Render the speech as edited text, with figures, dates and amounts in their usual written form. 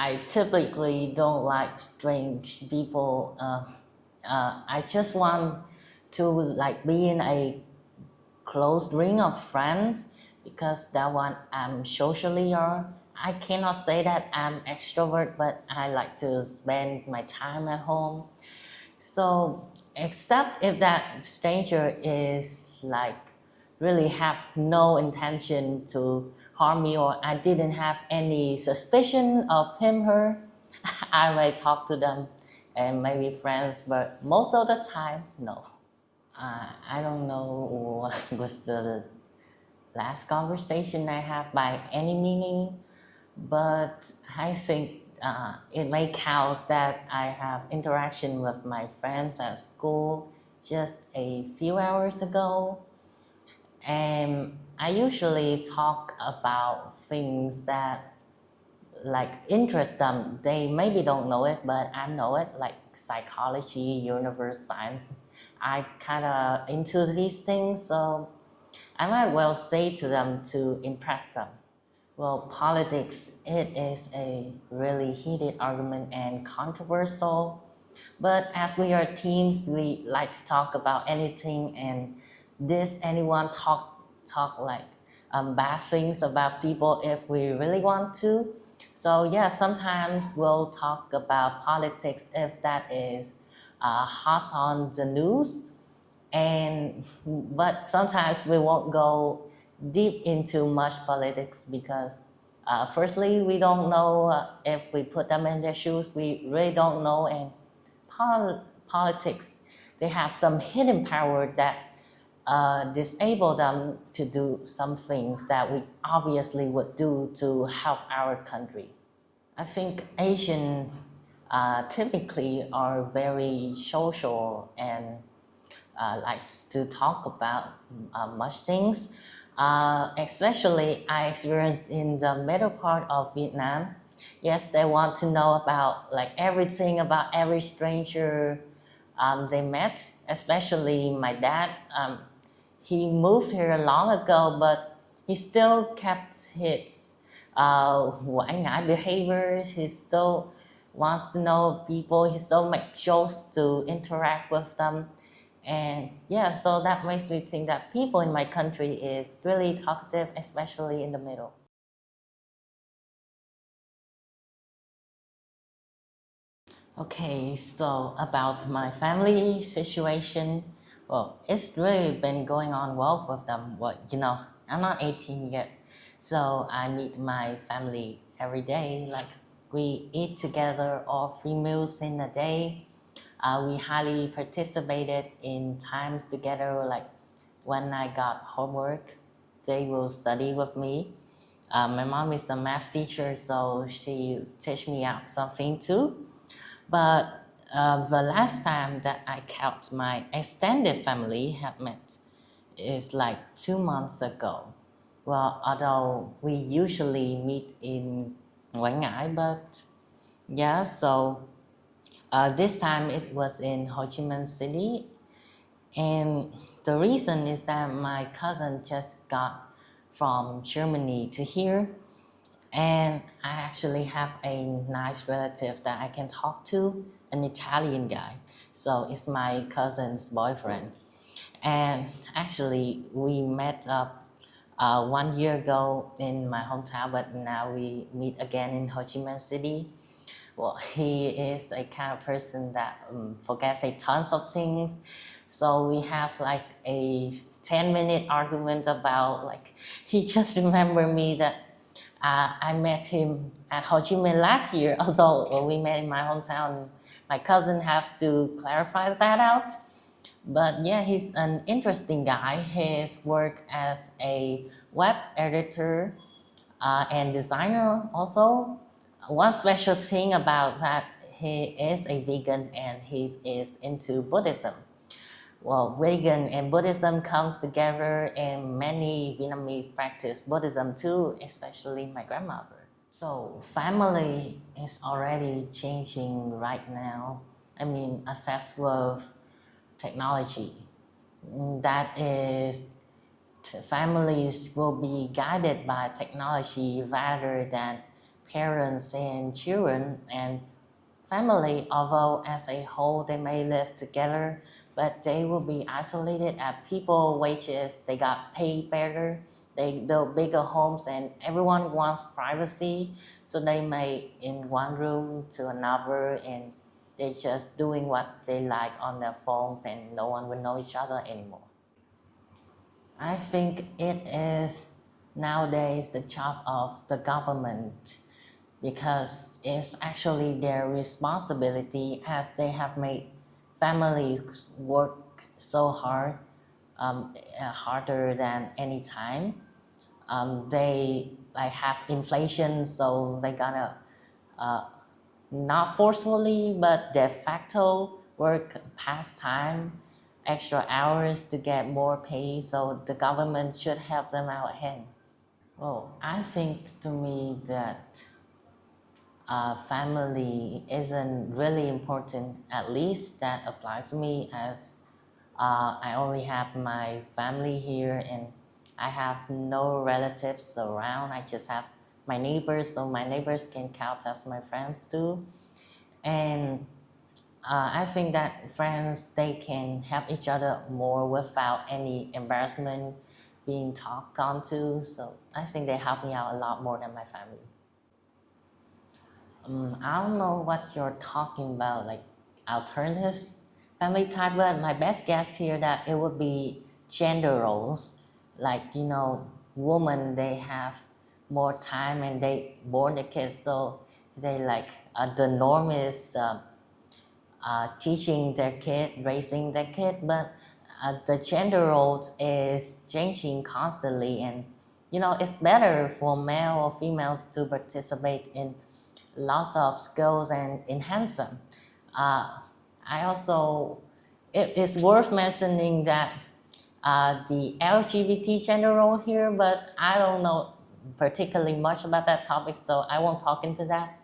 I typically don't like strange people. I just want to like be in a close ring of friends because that one I'm socially or I cannot say that I'm extrovert, but I like to spend my time at home. So except if that stranger is like really have no intention to harm me or I didn't have any suspicion of him, her, I may talk to them and maybe friends, but most of the time, no. I don't know what was the last conversation I have by any meaning, but I think it may count that I have interaction with my friends at school just a few hours ago. And I usually talk about things that like interest them. They maybe don't know it, but I know it, like psychology, universe science. I kind of into these things, so I might well say to them to impress them. Well, politics, it is a really heated argument and controversial. But as we are teens, we like to talk about anything and this anyone talk like bad things about people if we really want to. So yeah, sometimes we'll talk about politics if that is hot on the news, and but sometimes we won't go deep into much politics because firstly we don't know if we put them in their shoes we really don't know, and politics they have some hidden power that disable them to do some things that we obviously would do to help our country. I think Asian typically are very social and likes to talk about much things. Especially I experienced in the middle part of Vietnam. Yes, they want to know about like everything about every stranger they met. Especially my dad. He moved here long ago, but he still kept his quảng ngãi behavior. He still wants to know people. He still makes jokes to interact with them. And yeah, so that makes me think that people in my country is really talkative, especially in the middle. Okay, so about my family situation, well, it's really been going on well with them. Well, I'm not 18 yet, so I meet my family every day. Like we eat together all 3 meals in a day. We highly participated in times together. Like when I got homework, they will study with me. My mom is a math teacher, so she teach me out something too. But the last time that I kept my extended family have met is like 2 months ago. Well, although we usually meet in Quảng Ngãi, but yeah, so this time it was in Ho Chi Minh City, and the reason is that my cousin just got from Germany to here, and I actually have a nice relative that I can talk to, an Italian guy. So it's my cousin's boyfriend. And actually, we met up 1 year ago in my hometown, but now we meet again in Ho Chi Minh City. Well, he is a kind of person that forgets a tons of things. So we have like a 10-minute argument about like he just remembered me that I met him at Ho Chi Minh last year, although we met in my hometown. My cousin have to clarify that out. But yeah, he's an interesting guy. His work as a web editor and designer also. One special thing about that, he is a vegan and he is into Buddhism. Well, vegan and Buddhism comes together, and many Vietnamese practice Buddhism too, especially my grandmother. So family is already changing right now. I mean, assessed with technology. That is, families will be guided by technology rather than parents and children and family, although as a whole they may live together, but they will be isolated at people wages, they got paid better, they build bigger homes and everyone wants privacy, so they may in one room to another and they just doing what they like on their phones and no one will know each other anymore. I think it is nowadays the job of the government because it's actually their responsibility as they have made families work so hard, harder than any time. They like have inflation, so they gonna uh, not forcefully but de facto work past time, extra hours to get more pay. So the government should help them out ahead. Well, I think to me that family isn't really important. At least that applies to me as I only have my family here and I have no relatives around. I just have my neighbors, so my neighbors can count as my friends too. And I think that friends, they can help each other more without any embarrassment being talked onto. So I think they help me out a lot more than my family. I don't know what you're talking about, like alternative family type, but my best guess here that it would be gender roles. Like, women, they have more time and they born the kids, so they like, the norm is teaching their kid, raising their kid, but the gender roles is changing constantly and it's better for male or females to participate in lots of skills and enhance them. Uh, I also, it is worth mentioning that the LGBT gender role here, but I don't know particularly much about that topic, so I won't talk into that.